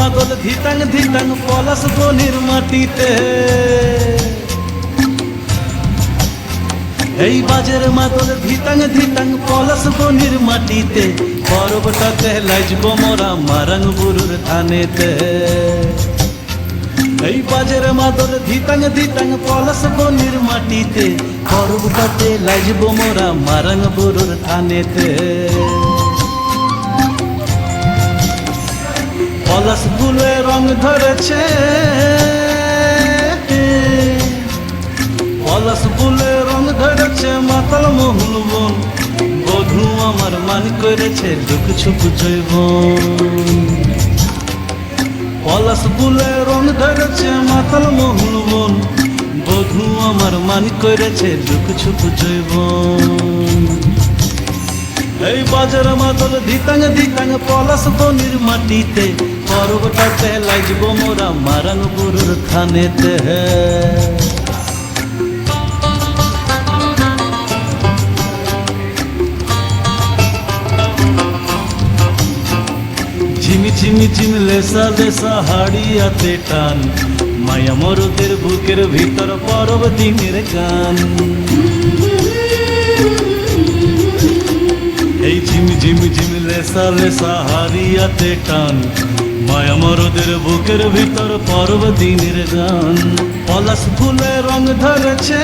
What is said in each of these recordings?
মাদল ধিতাং ধিতাং পলাশ বনির মাটিতে, এই বাজের মাদল ধিতাং ধিতাং পলাশ বনির মাটিতে, পরবটাতে লাইজব মোরা মারাং বুরুর ধানেতে। এই বাজের মাদল ধিতাং ধিতাং পলাশ বনির মাটিতে, পরবটাতে লাইজব মোরা মারাং বুরুর ধানেতে। পলাশ ফুলে রং ধরেছে, পলাশ ফুলে রং ধরেছে মাতাল মহুল বন, বধূ আমার মান করেছে লুক ছুপ জৈবন। পলাশ ফুলে রং ধরেছে মাতাল মহুল বন, বধূ আমার মান করেছে লুক ছুপ জৈবন। এই বাজার মাদল ধিতাং ধিতাং পলাশ বনির মাটিতে, পরবটাতে লাইজব মোরা মারাং বুরুর থানেতে। ঝিমি ঝিমি ঝিমি লেসা লেসা হাড়িয়াতে টান, মায়া মরদের বুকের ভিতর পরব দিনের গান। এই ঝিমি ঝিমি ঝিমি লেসা লেসা হারিয়াতে টান, মায়া মরদের বুকের ভিতর পরব দিনের গান। পলাশ ফুলে রং ধরেছে,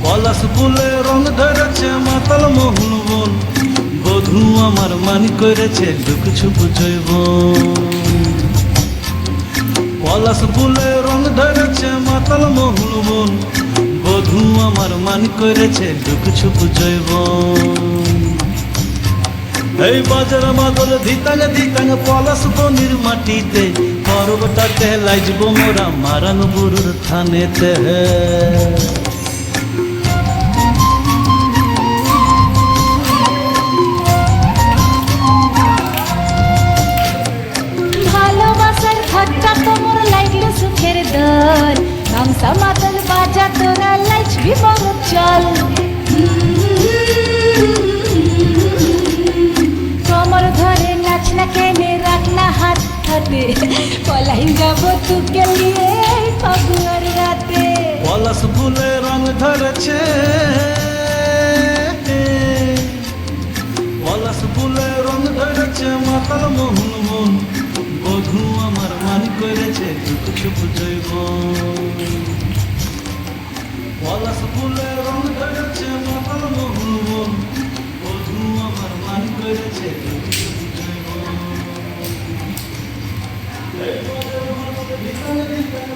পলাশ ফুলে রং ধরেছে মাতাল মহুল বন, বধূ আমার মান করেছে লুক ছুপ জৈবন। পলাশ ফুলে রং ধরেছে মাতাল মহুল বন, বধূ আমার মান করেছে লুক ছুপ জৈবন। এই বাজার মাদল ধিতাং ধিতাং পলাশ বনির মাটিতে, পরবটাতে লাইজব মোরা মারাং বুরুর থানেতে। ভালোবাসার ঠাট্টা তোমর লাগলো সুখের দল, গামছা মাদল বাজা তোরা লাইচবি বড় চল। তোমার ধরে নাচ না কেনে রাখ না হাত হাতে, পলাই যাব তুকে লিয়ে ফাগুয়ার রাতে। পলাশ ফুলে রং ধরেছে, পলাশ ফুলে রং ধরেছে মাতাল মহুল বন, বধূ আমার মান করেছে লুক ছুপ জৈবন। পলাশ ফুলে রং ধরেছে মাতাল মহুল বন, বধূ আমার মান করেছে লুক ছুপ জৈবন। এই বাজার মাদল ধিতাং ধিতাং